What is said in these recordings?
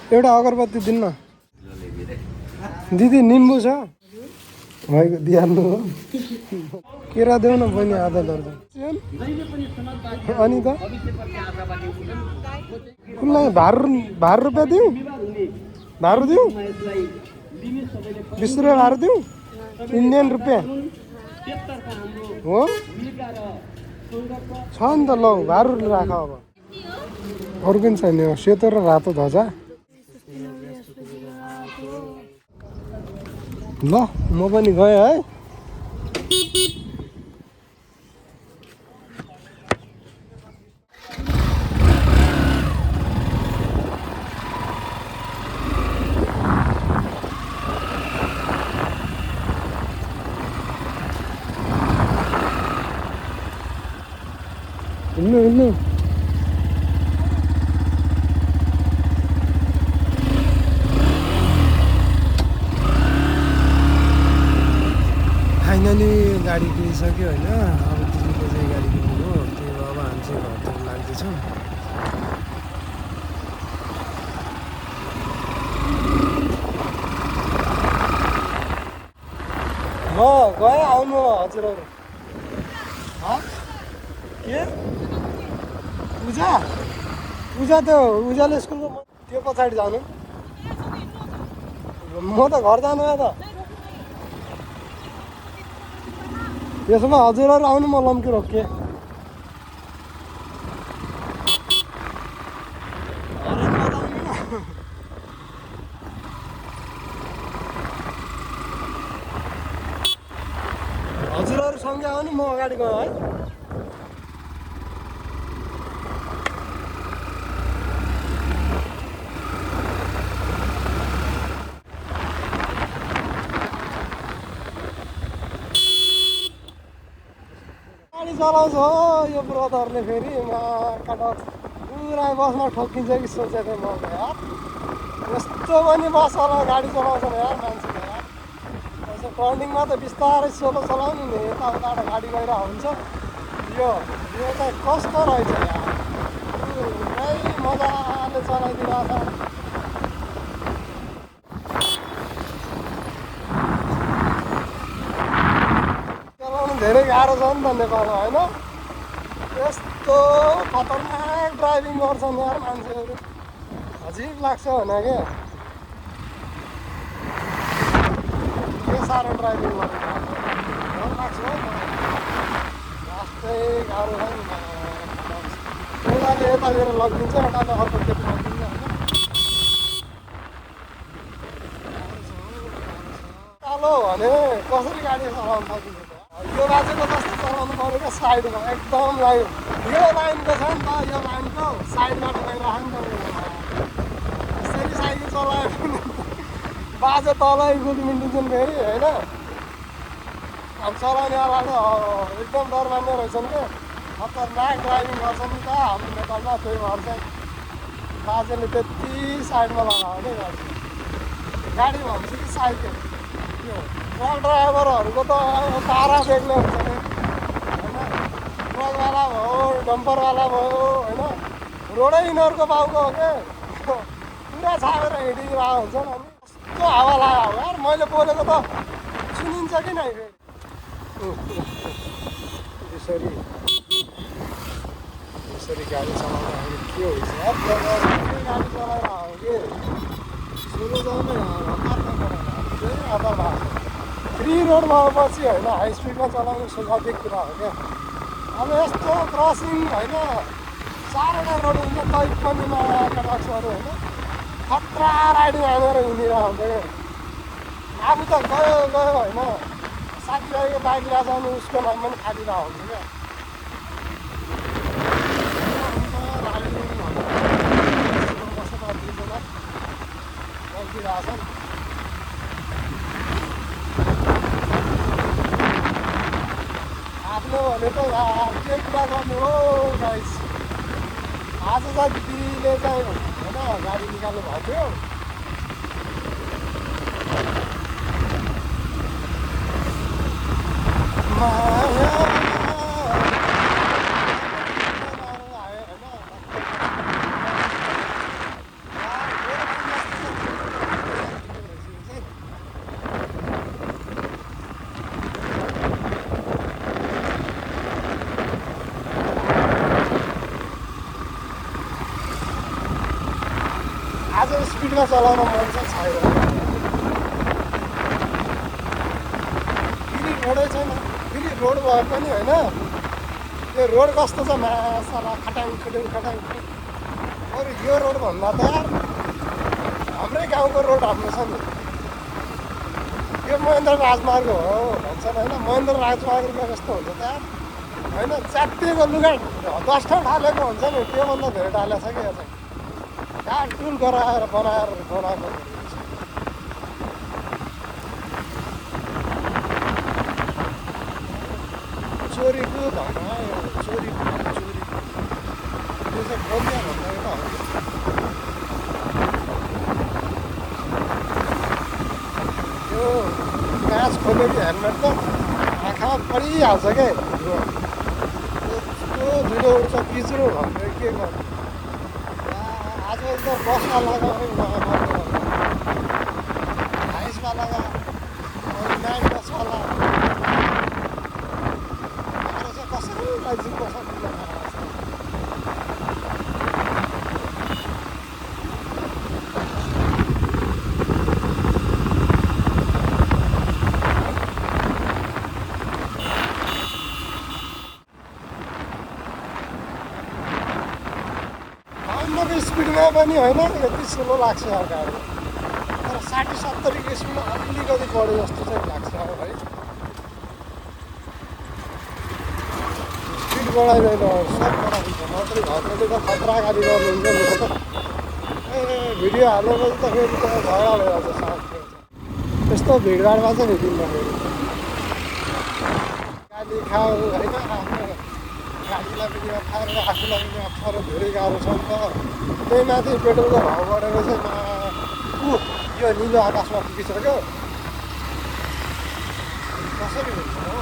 एउटा अगरबत्ती दिन्न दिदी निम्बु छ भएको दिइहाल्नु हो केरा देऊ न बहिनी आधा दर्जन अनि त कुनलाई भार रुपियाँ दिउँ भारू दिउँ 20 रुपियाँ भारू दिउँ इन्डियन रुपियाँ हो छ नि त ल भारू राख अब अरू पनि छैन सेतो र रातो ध्वजा ल म पनि गएँ है हिँड्नु फाइनली गाडी किनिसक्यो होइन अब दिदीले चाहिँ गाडी किन्नु हो त्यो अब हामी चाहिँ घरतिर लाग्दैछौँ म गएँ आउनु हजुरहरू के पूजा त्यो उजाले स्कुलको त्यो पछाडि जानु म त घर जानु त त्यसो भए हजुरहरू आउनु म लम्की रोक्के हजुरहरू सँगै आउनु म अगाडि गएँ है गाडी चलाउँछ हो यो ब्रदरले फेरि पुरा बसमा ठोकिन्छ कि सोचेको थिएँ मैले यार यस्तो पनि बस होला गाडी चलाउँछ यार मान्छेले यार यसो टर्निङमा त बिस्तारै सोलो चलाउनु नि यताउताबाट गाडी गइरहेको हुन्छ यो चाहिँ कस्तो रहेछ यार पुरै मजाले चलाइदिरहेको छ धेरै गाह्रो छ नि त नेपालमा होइन यस्तो खतरनाक ड्राइभिङ गर्छन् यार मान्छेहरू अजिब लाग्छ भने के साह्रो ड्राइभिङ गरेको डर लाग्छ हौ जस्तै गाह्रो छ नि एउटाले यतातिर लगिदिन्छ एउटाले अर्कोतिर लगिदिन्छ होइन कालो भने कसरी गाडी चलाउनु सकिन्छ यो बाजेको जस्तो चलाउनु पऱ्यो क्या साइडमा एकदम लाइन यो लाइनको छ नि त यो लाइनको साइडबाट गइरह नि त यसरी साइकल चलायो भने बाजे तलै गुलिमिन्डिन्छन् फेरि होइन अब चलाउनेवाला त एकदम डर मान्ने रहेछन् क्या खतरनाक ड्राइभिङ गर्छन् नि त हाम्रो नेपालमा त्यही भएर चाहिँ बाजेले त्यति साइडमा लगाउने गाडी गाडी भन्छ कि साइकल ट्रक ड्राइभरहरूको त तारा बेग्लै हुन्छ नि होइन ट्रकवाला भयो डम्परवाला भयो होइन रोडै यिनीहरूको बाउको हो क्या पुरा छापेर हिँडिरहेको हुन्छ नि अनि कस्तो हावा लाग्यो अब यार मैले बोलेको त सुनिन्छ कि नै फेरि यसरी गाडी चलाउँदाखेरि के हुन्छ यार गाडी चलाएर हो कि सुरु जाने हतार भएको फ्री रोडमा पछि होइन हाई स्पिडमा चलाउनु स्वाभाविक कुरा हो क्या अब यस्तो क्रसिङ होइन 4वटा रोड हुन्छ तै पनि नआएका ट्रक्सहरू होइन खतरा राइडिङ हानेर हिँडिरहेको हुन्छ क्या आफू त गयो होइन साथीभाइको बाइक ल्याएर जानु उसको नाम पनि खालिरहेको हुन्छ क्या गइदिइरहेको छ नि आफ्नो भनेको के कुरा गर्नु हो गाइस आज चाहिँ दिदीले चाहिँ होइन गाडी निकाल्नु भएको थियो आज स्पिडमा चलाउन मन छ छैन फेरि रोडै छैन फेरि रोड भए पनि होइन त्यो रोड कस्तो छ मासला खटाङ खटाङ अरू यो रोडभन्दा त हाम्रै गाउँको रोड हाम्रो छ नि यो महेन्द्र राजमार्ग हो भन्छन् होइन महेन्द्र राजमार्गमा कस्तो हुन्छ त होइन च्यातिएको लुगा 10 ठाउँ ढालेको हुन्छ नि त्योभन्दा धेरै ढालेको छ कि यो चाहिँ काटकुल गराएर बनाएको चोरीको धर्म चोरी त्यो चाहिँ बोल्ने भन्दा एउटा हो त्यो काँच खोलेको हेलमेट त आँखामा परिहाल्छ क्या त्यो धुलो उठ्छ पिच्रो भन्दै के गर्नु आजकल त बसमा लगाउने हाइसमा लगा नाइन बसवाला कसरी चाहिँ कसरी स्पिडमा पनि होइन यति स्लो लाग्छ अब गाडी तर 60-70 स्पिडमा अलिकति बढे जस्तो चाहिँ लाग्छ अब है स्पिड बढाइँदैन सब बढाइन्छ नत्र घरले त खतरा गाडी गर्नुहुन्छ नि त ए भिडियो हालेपछि त फेरि त झगडा भइहाल्छ साथ त्यस्तो भिडभाडमा चाहिँ हिँड्दिनँ फेरि गाडी खाऊ होइन आफ्नो गाडीलाई पनि अप्ठ्यारो आफूलाई पनि अप्ठ्यारो धेरै गाह्रो छ नि त त्यही माथि पेट्रोलको भाउ बढेर चाहिँ यो निलो आकाशमा पुगिसक्यो कसरी हुन्छ हो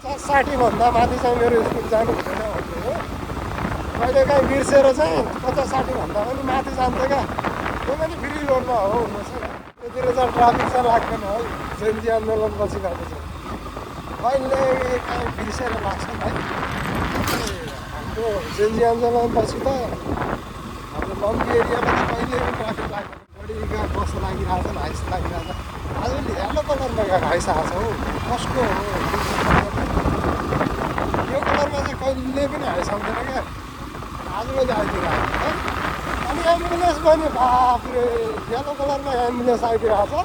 50-60 भन्दा माथि चाहिँ मेरो स्पिड जानु हुँदैन भन्ने हो कहिलेकाहीँ बिर्सेर चाहिँ 50-60 भन्दा पनि माथि जान्छ क्या त्यो पनि फ्री रोडमा हो हुनुहोस् त्यतिर चाहिँ ट्राफिक चाहिँ लाग्दैन है जयन्ती आन्दोलन पछि भएको चाहिँ कहिले काहीँ बिर्सेर लाग्छ है हाम्रो जयन्ती आन्दोलनपछि त हाम्रो लम्की एरियामा त कहिले पनि ट्राफिक लाग्दैन बढीका बस लागिरहेको छ हाइस लागिरहेको छ आजभोलि हेर्न कलरमा गएको हाइस आएको छ हौ कसको हो यो कलरमा चाहिँ कहिले पनि हाइस आउँदैन क्या आजभोलि आइदिरहेको है अनि एम्बुलेन्स पनि बाफ्रे येलो कलरमा एम्बुलेन्स आइदिरहेको छ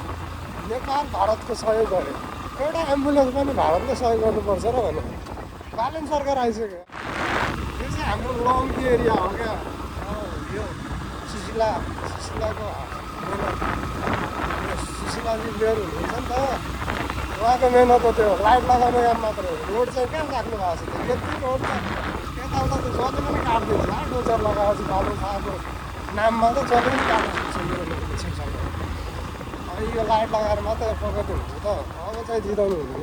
नेपाल भारतको सहयोग गर्यो एउटा एम्बुलेन्स पनि भारतले सहयोग गर्नुपर्छ र भने बालन सरकार आइसक्यो यो चाहिँ हाम्रो लम्की एरिया हो क्या यो सुशीलाको सुशीलाजी बेर हुनुहुन्छ नि त उहाँको मेहनत हो त्यो लाइट लगाउने काम मात्रै हो रोड चाहिँ कहाँ राख्नु भएको छ त्यो यति रोड त यताउता त जति पनि काट्दैछ डोजर लगाएपछि बाबु शाहको नाममा त जति पनि काट्नु सक्छ यो अब यो लाइट लगाएर मात्रै प्रगति हुन्छ त अब चाहिँ जिताउनु हुँदैन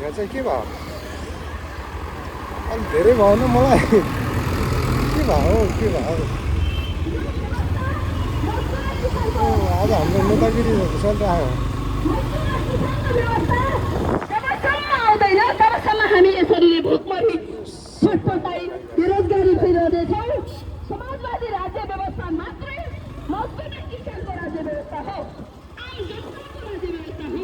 यहाँ चाहिँ के भयो अलिक धेरै भएन मलाई के भयो आज हाम्रो नेतागिरी चलिरहेको आउँदैन तबसम्म हामी यसरी भोकमरी छटपटाई बेरोजगारी फैलाउँदैछौँ समाजवादी राज्य व्यवस्था मात्रै मजबुत किसानको राज्य व्यवस्था हो आम जनताको राज्य व्यवस्था हो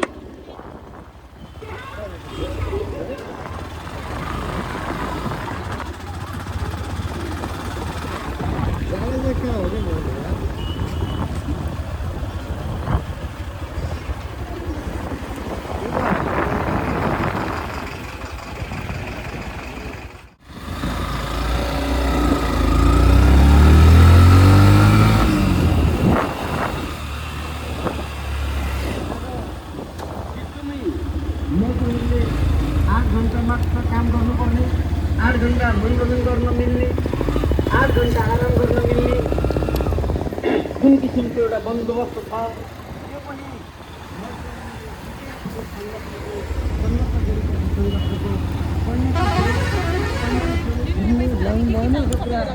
जाने चाहिँ कहाँ हो क्या मजदुरले 8 घन्टा मात्र काम गर्नुपर्ने 8 घन्टा मनोरञ्जन गर्न मिल्ने 8 घन्टा आराम गर्न मिल्ने जुन किसिमको एउटा बन्दोबस्त छ त्यो पनि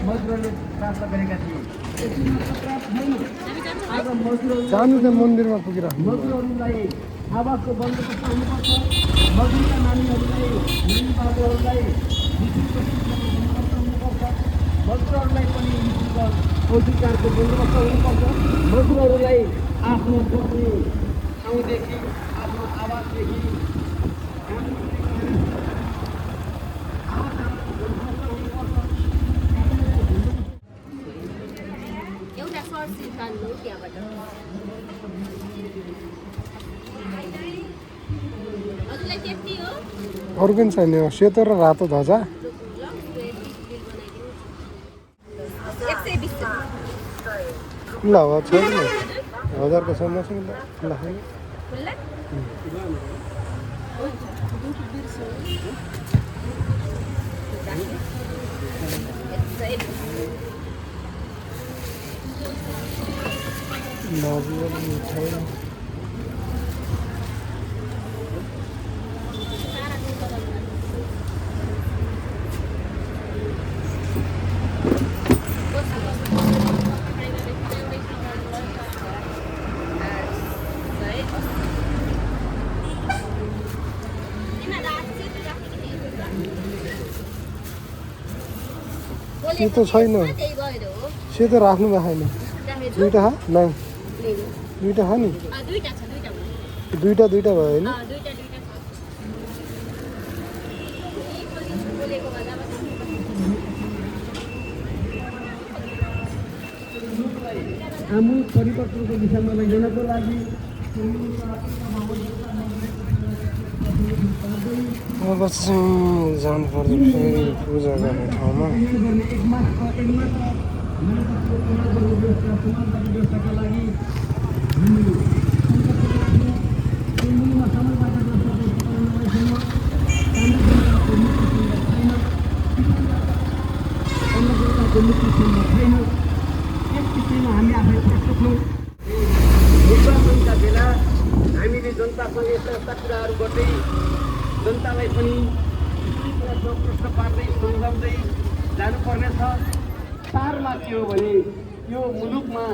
मजदुरले प्राप्त गरेका थिए आज मजदुरहरू जानु चाहिँ मन्दिरमा पुगिरहेको मजदुरहरूलाई आवासको बन्दोबस्त हुनुपर्छ मजदुरका नानीहरूलाई नानीबाबुहरूलाई निःशुल्क शिक्षाको बन्दोबस्त हुनुपर्छ मजदुरहरूलाई पनि निःशुल्क औषधिकारको बन्दोबस्त हुनुपर्छ। मजदुरहरूलाई आफ्नो बस्ने ठाउँदेखि आफ्नो आवासदेखि एउटा सर्ट तान्नु त्यहाँबाट हजुरलाई त्यति हो अरू पनि छैन यो सेतो र रातो ध्वजा 120 ल हो छैन नि 1000 को सम्म छ नि ल छैन खुल्ला नजिक मिठाई सेतो छैन त्यही भएर हो सेतो राख्नु भएन दुईटा हा नै दुईटा हा नि दुईटा छ दुईटा दुईटा दुईटा भयो होइन दुईटा छ बोलेको भन्दा आमूल परिवर्तनको दिशामा लैजानको लागि अब चाहिँ जानु पर्यो फेरि पूजा गर्ने ठाउँमा गर्ने एकमात्र व्यवस्थाका लागि छैन यस विषयमा हामी आफै प्रस्तुत छौँ। निर्वाचनका बेला हामीले जनतासँग यस्ता यस्ता कुराहरू गर्दै जनतालाई पनि प्रश्न पार्दै सम्झाउँदै जानुपर्नेछ। सारमा के हो भने यो मुलुकमा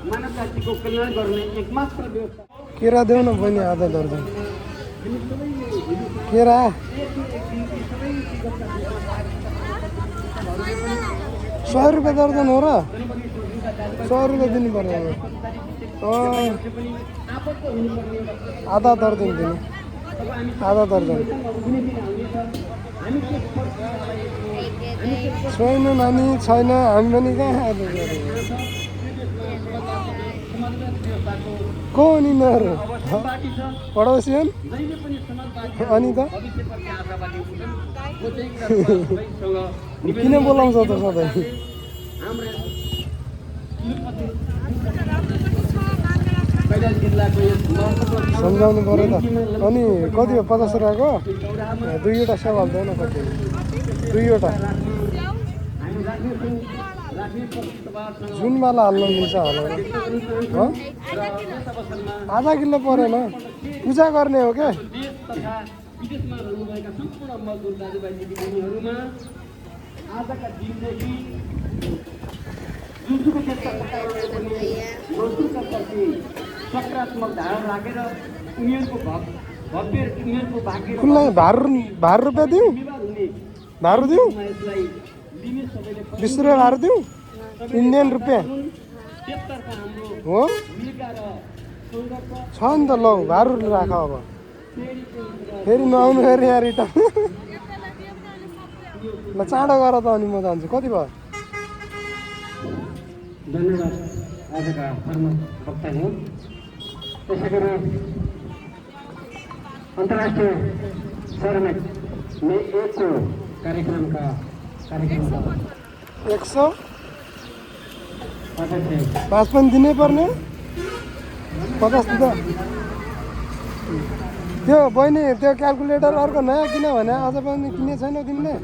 मानव जातिको कल्याण गर्ने एकमात्र व्यवस्था केरा देऊ न बहिनी आधा दर्जन केरा 100 रुपियाँ दर्जन हो र 100 रुपियाँ दिनु पर्दैन आधा दर्जन दिनु आधा दर्जन छैन नानी छैन हामी पनि कहाँ आधा दर्जन को हो यिनीहरू पडोसियन अनि त किन बोलाउँछ त सधैँ सम्झाउनु पऱ्यो त अनि कति हो 50 रुपियाँको दुईवटा सेवा हाल्दैन कति दुईवटा जुनवाला हाल्नु मिल्छ होला आधा किलो परेन पूजा गर्ने हो क्या विदेशमा रहनुभएका सम्पूर्ण मजदुर दाजुभाइ दिदीबहिनीहरूमा आजका दिनदेखि जुनसुकै क्षेत्र मजदुरका प्रति सकारात्मक धारणा राखेर उनीहरूको भव्य उनीहरूको भाग्य खुल्ला भार रुपियाँ दिउँ भारू दिउँ यसलाई लिने सबैले 20 रुपियाँ भारू दिउँ इन्डियन रुपियाँ त्यसतर्फ हाम्रो हो भूमिका र सङ्घर्ष छ नि त ल भारू राख अब फेरि नआउनु फेरि यहाँ रिटर्न ल चाँडो गर त अनि म जान्छु कति भयो धन्यवाद आजका प्रमुख वक्ताहरू त्यसै गरी अन्तर्राष्ट्रिय सर्वेट मे 1 को कार्यक्रमका 100 अध्यक्ष 5 पनि दिनै पर्ने 50 दिँदा त्यो बहिनी त्यो क्यालकुलेटर अर्को नयाँ किन भने अझ पनि किने छैन तिमीले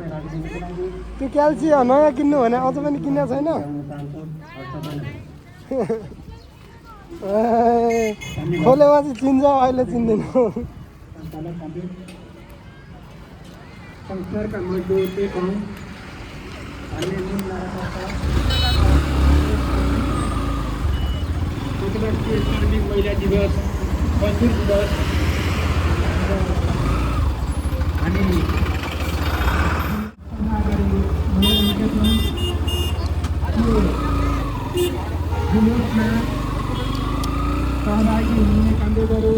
त्यो क्याल्सियम नयाँ किन्नु भने अझ पनि किने छैन खोलेपछि चिन्छ अहिले चिन्दिनँ संसारका मजदुर एक हौँ भन्ने मूल नाराबाट अन्तर्राष्ट्रिय श्रमिक महिला दिवस मजदुर दिवस हामी जुलुसमा सहभागी हुने कामरेडहरू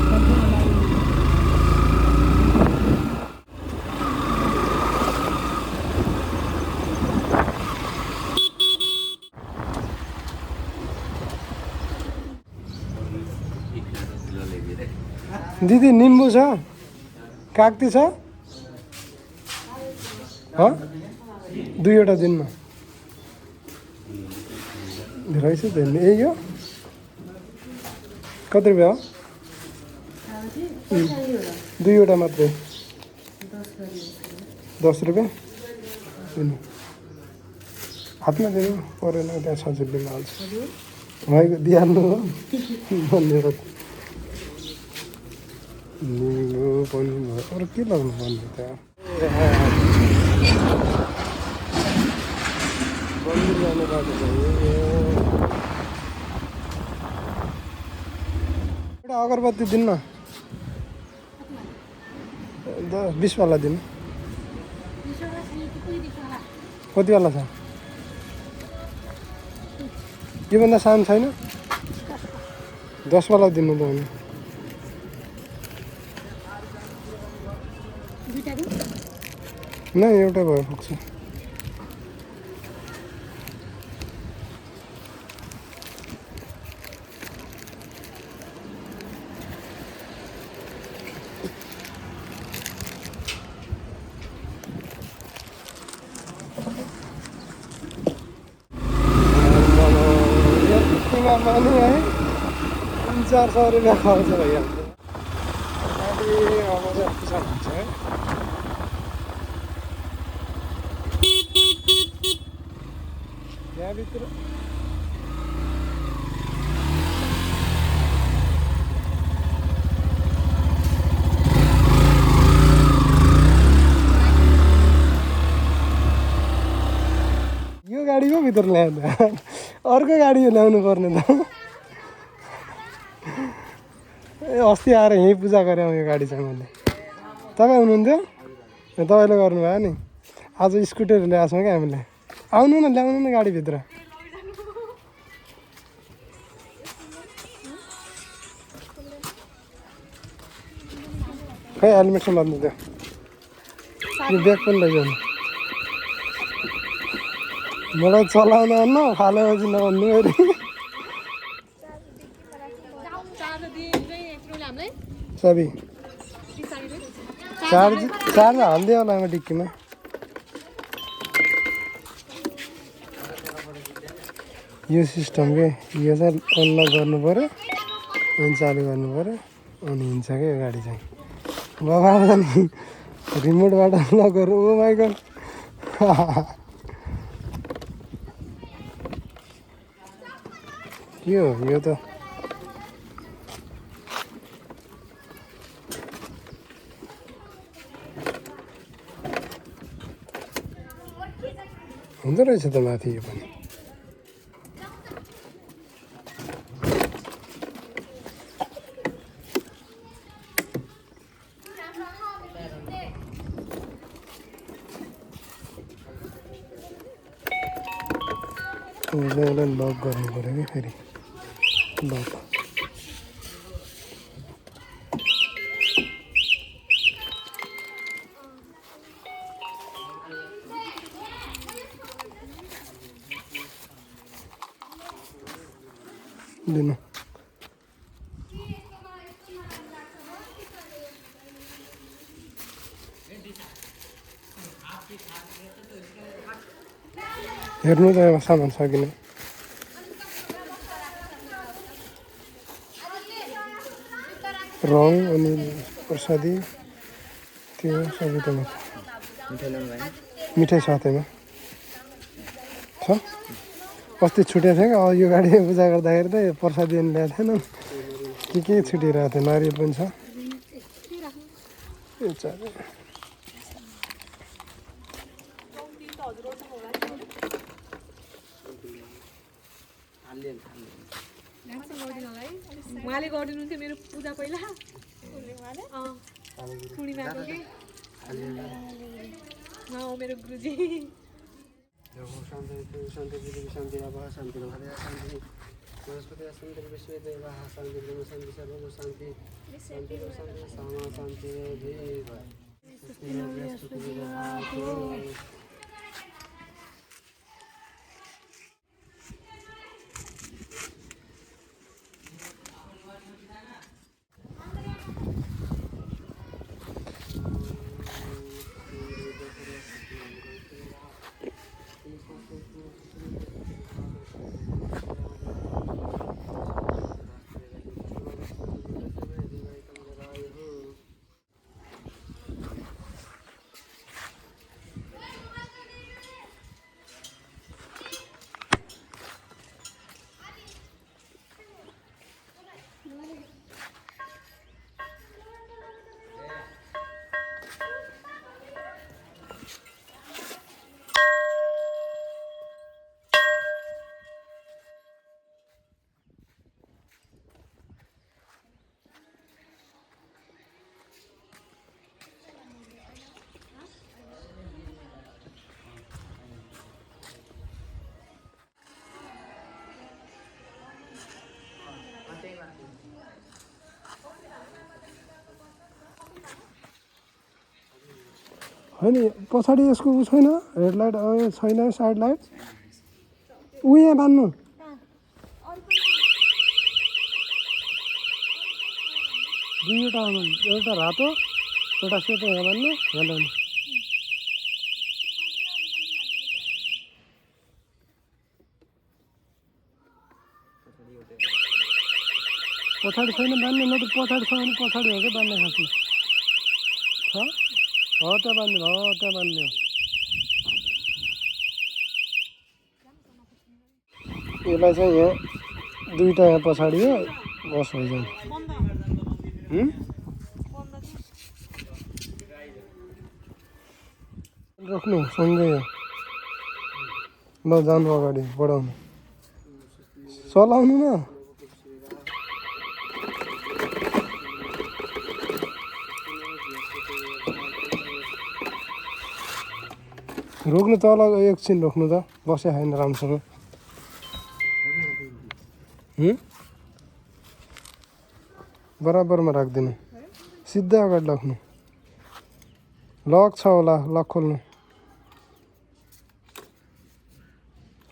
सम्पूर्णलाई दिदी निम्बु छ काक्ती छ दुईवटा दिनमा रहेछ त यही हो कति रुपियाँ हो दुईवटा मात्रै 10 रुपियाँ हातमा दिनु परेन त्यहाँ सजिलोमा हाल्छ भएको दिइहाल्नु हो भन्ने निम्बु पनि भयो अरू के लगाउनु पर्ने त्यहाँ मन्दिर जाने बाटो एउटा अगरबत्ती दिन्न 20 वाला दिनु कति वाला छ योभन्दा सानो छैन 10 वाला दिनु त भने नै एउटा भयो पुग्छ पनि है 300-400 रुपियाँ खर्च भइहाल्छ गाडी अब चाहिँ पुसा हुन्छ है यहाँभित्र यो गाडी को भित्र ल्याउँदा अर्को गाडी ल्याउनु पर्ने त ए अस्ति आएर यहीँ पूजा गरेँ यो गाडी चाहिँ मैले तपाईँ हुनुहुन्थ्यो तपाईँले गर्नुभयो नि आज स्कुटर ल्याएको छौँ क्या हामीले आउनु न ल्याउनु न गाडीभित्र खै हेलमेट समात्नु त्यो यो ब्याग पनि लैजाउनु मलाई चलाउन आउन फालेपछि नभन्नु अरे सबै चार्ज हालिदियो होला आमा डिक्कीमा यो सिस्टम के यो चाहिँ अनलक गर्नु पऱ्यो अनि चालु गर्नु पऱ्यो अनि हिँड्छ क्या यो गाडी चाहिँ बाबा नि रिमोटबाट अनलक गर्नु ओ माइ गड के हो यो त हुँदो रहेछ त माथि यो पनि यसलाई लक गर्नु पऱ्यो कि फेरि लक दिनु हेर्नु त अब सामान सकिने रङ अनि प्रसादी त्यो सबै त मिठाई साथैमा छ अस्ति छुटेको थियो क्या यो गाडी पूजा गर्दाखेरि त प्रसादी पनि ल्याएको थिएन के छुटिरहेको थियो नारियल पनि छ उहाँले गरिदिनुहुन्थ्यो मेरो पूजा पहिला पूर्णिमाको कि मेरो गुरुजी शान्ति शान्ति पृथ्वी शान्ति नभः शान्ति नभः शान्ति वनस्पति शान्ति विश्वदेवः शान्ति ब्रह्म शान्ति सर्वं शान्ति शान्ति शान्ति सामा शान्ति होइन पछाडि यसको उ छैन हेडलाइट छैन साइड लाइट उ यहाँ बान्नु दुईवटा एउटा रातो एउटा सेतो यहाँ बान्नु यहाँ ल्याउनु पछाडि छैन बान्ने न त पछाडि छ भने पछाडि हो क्या बान्ने खासमा छ हो त्यहाँ बान्ने हो त्यहाँ बान्ने हो यसलाई चाहिँ यहाँ दुईवटा यहाँ पछाडि हो बस हो जाने राख्नु सँगै यहाँ ल जानु अगाडि बढाउनु चलाउनु न रोक्नु तल एकछिन रोक्नु त बस्या छैन राम्रोसँग बराबरमा राख्दिनु सिधै अगाडि राख्नु लक छ होला लक खोल्नु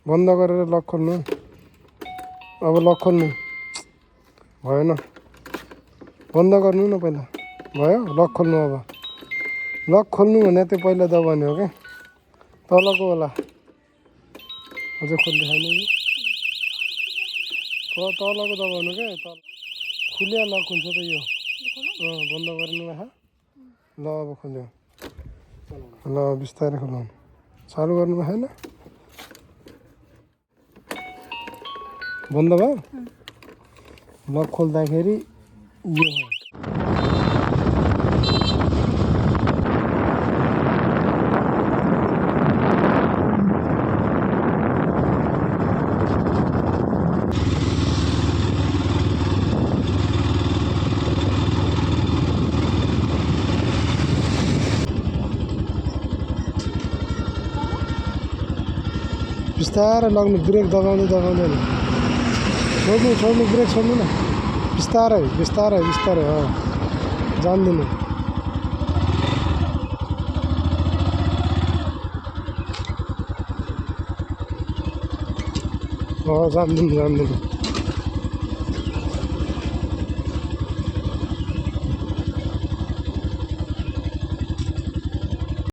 बन्द गरेर लक खोल्नु अब लक खोल्नु भएन बन्द गर्नु न पहिला भयो लक खोल्नु अब लक खोल्नु भने त्यो पहिला दबाउने हो क्या तलको होला अझै खोल्दै छैन यो तलको दबाउनु क्या तल खुलिया लक हुन्छ त यो बन्द गर्नु भए ल अब खोल्यो ल बिस्तारै खोलाउनु चालु गर्नु भएन बन्द भयो लक खोल्दाखेरि यो हो बिस्तारै लाग्नु ब्रेक दबाउँदै दबाउँदैन छोड्नु छोड्नु ब्रेक छोड्नु न बिस्तारै बिस्तारै बिस्तारै हो जान्दिनु जान्दिनु जान्दिनु